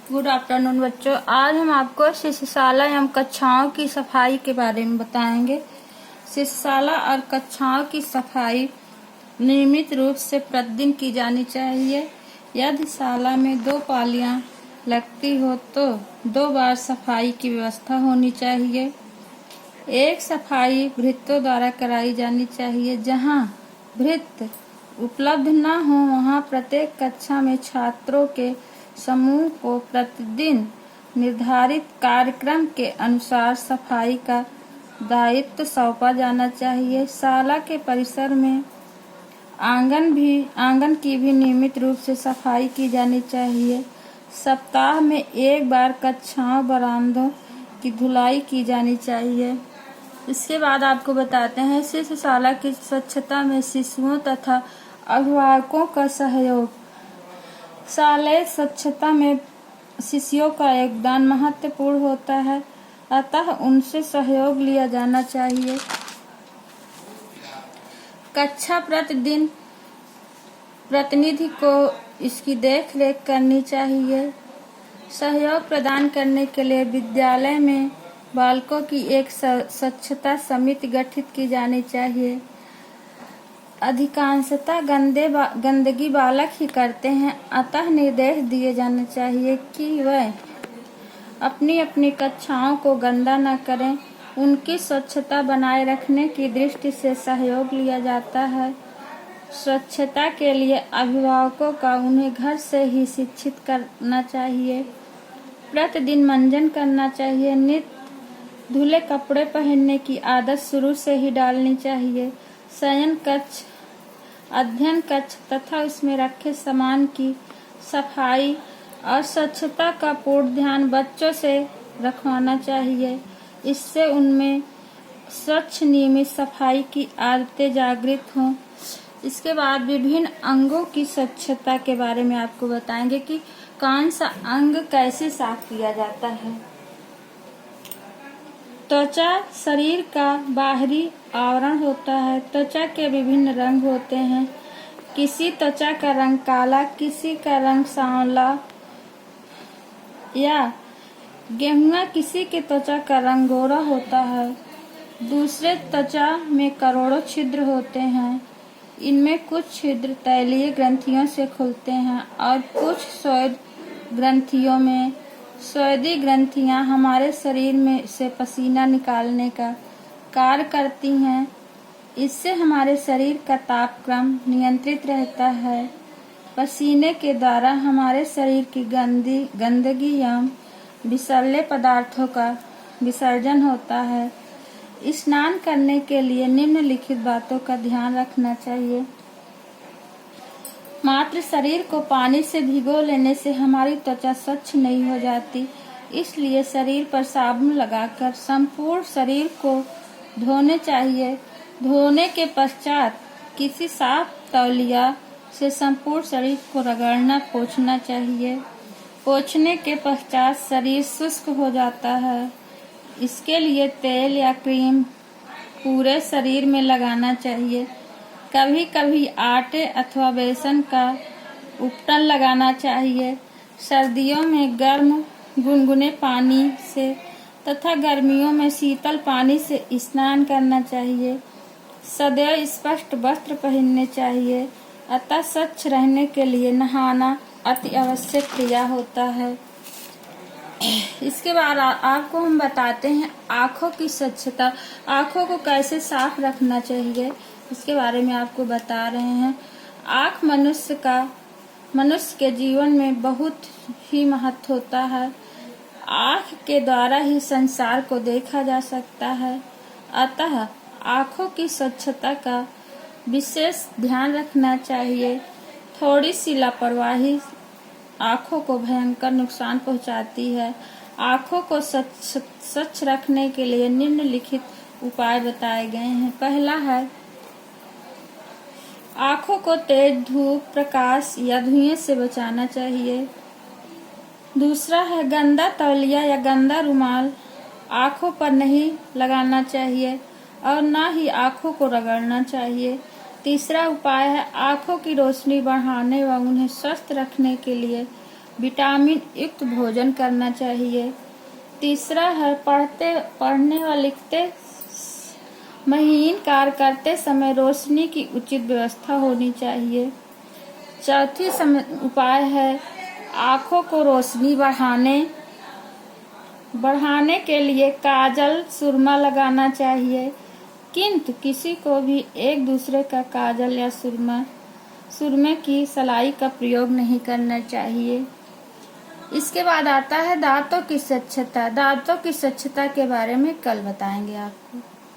Good afternoon बच्चों। आज हम आपको शिशुशाला एवं कक्षाओं की सफाई के बारे में बताएंगे। शिशुशाला और कक्षाओं की सफाई नियमित रूप से प्रतिदिन की जानी चाहिए। यदि शाला में 2 पालियां लगती हो तो 2 बार सफाई की व्यवस्था होनी चाहिए। एक सफाई भृत्यों द्वारा कराई जानी चाहिए। जहां भृत्य उपलब्ध न हो वहां प्रत्येक कक्षा में छात्रों के समूह को प्रतिदिन निर्धारित कार्यक्रम के अनुसार सफाई का दायित्व सौंपा जाना चाहिए। शाला के परिसर में आंगन की भी नियमित रूप से सफाई की जानी चाहिए। सप्ताह में 1 बार कक्षाओं बरामदों की धुलाई की जानी चाहिए। इसके बाद आपको बताते हैं शिशुशाला की स्वच्छता में शिशुओं तथा अभिभावकों का सहयोग। शालेय स्वच्छता में शिशुओं का योगदान महत्वपूर्ण होता है, अतः उनसे सहयोग लिया जाना चाहिए। कक्षा प्रतिनिधि को इसकी देखरेख करनी चाहिए। सहयोग प्रदान करने के लिए विद्यालय में बालकों की एक स्वच्छता समिति गठित की जानी चाहिए। अधिकांशतः गंदगी बालक ही करते हैं, अतः निर्देश दिए जाने चाहिए कि वह अपनी अपनी कक्षाओं को गंदा न करें। उनकी स्वच्छता बनाए रखने की दृष्टि से सहयोग लिया जाता है। स्वच्छता के लिए अभिभावकों का उन्हें घर से ही शिक्षित करना चाहिए। प्रतिदिन मंजन करना चाहिए। नित्य धुले कपड़े पहनने की आदत शुरू से ही डालनी चाहिए। शयन कक्ष, अध्ययन कक्ष तथा उसमें रखे सामान की सफाई और स्वच्छता का पूर्ण ध्यान बच्चों से रखवाना चाहिए। इससे उनमें स्वच्छ नियमित सफाई की आदतें जागृत हों। इसके बाद विभिन्न अंगों की स्वच्छता के बारे में आपको बताएंगे कि कौन सा अंग कैसे साफ किया जाता है। त्वचा शरीर का बाहरी आवरण होता है। त्वचा के विभिन्न रंग होते हैं। किसी त्वचा का रंग काला, किसी का रंग सांवला या गेहुआ, किसी के त्वचा का रंग गोरा होता है। दूसरे त्वचा में करोड़ों छिद्र होते हैं। इनमें कुछ छिद्र तैलीय ग्रंथियों से खुलते हैं और कुछ स्वेद ग्रंथियों में। स्वेदी ग्रंथियां हमारे शरीर में से पसीना निकालने का कार्य करती हैं। इससे हमारे शरीर का तापक्रम नियंत्रित रहता है। पसीने के द्वारा हमारे शरीर की गंदगी एवं विषैले पदार्थों का विसर्जन होता है। स्नान करने के लिए निम्नलिखित बातों का ध्यान रखना चाहिए। मात्र शरीर को पानी से भिगो लेने से हमारी त्वचा स्वच्छ नहीं हो जाती, इसलिए शरीर पर साबुन लगाकर संपूर्ण शरीर को धोने चाहिए। धोने के पश्चात किसी साफ तौलिया से संपूर्ण शरीर को रगड़ना पोंछना चाहिए। पोंछने के पश्चात शरीर शुष्क हो जाता है। इसके लिए तेल या क्रीम पूरे शरीर में लगाना चाहिए। कभी कभी आटे अथवा बेसन का उपटन लगाना चाहिए। सर्दियों में गर्म गुनगुने पानी से तथा गर्मियों में शीतल पानी से स्नान करना चाहिए। सदैव स्पष्ट वस्त्र पहनने चाहिए, अतः स्वच्छ रहने के लिए नहाना अति आवश्यक क्रिया होता है। इसके बाद आपको हम बताते हैं आँखों की स्वच्छता। आँखों को कैसे साफ रखना चाहिए इसके बारे में आपको बता रहे हैं। आँख मनुष्य के जीवन में बहुत ही महत्व होता है। आँख के द्वारा ही संसार को देखा जा सकता है, अतः आँखों की स्वच्छता का विशेष ध्यान रखना चाहिए। थोड़ी सी लापरवाही आँखों को भयंकर नुकसान पहुंचाती है। आँखों को स्वच्छ रखने के लिए निम्नलिखित उपाय बताए गए हैं। पहला है आँखों को तेज धूप, प्रकाश या धुएं से बचाना चाहिए। दूसरा है गंदा तौलिया या गंदा रुमाल आँखों पर नहीं लगाना चाहिए और न ही आँखों को रगड़ना चाहिए। तीसरा उपाय है आँखों की रोशनी बढ़ाने व उन्हें स्वस्थ रखने के लिए विटामिन युक्त भोजन करना चाहिए। तीसरा है पढ़ने व लिखते महीन कार्य करते समय रोशनी की उचित व्यवस्था होनी चाहिए। चौथी उपाय है आँखों को रोशनी बढ़ाने के लिए काजल सुरमा लगाना चाहिए, किंतु किसी को भी एक दूसरे का काजल या सुरमे की सलाई का प्रयोग नहीं करना चाहिए। इसके बाद आता है दांतों की स्वच्छता। दांतों की स्वच्छता के बारे में कल बताएंगे आपको।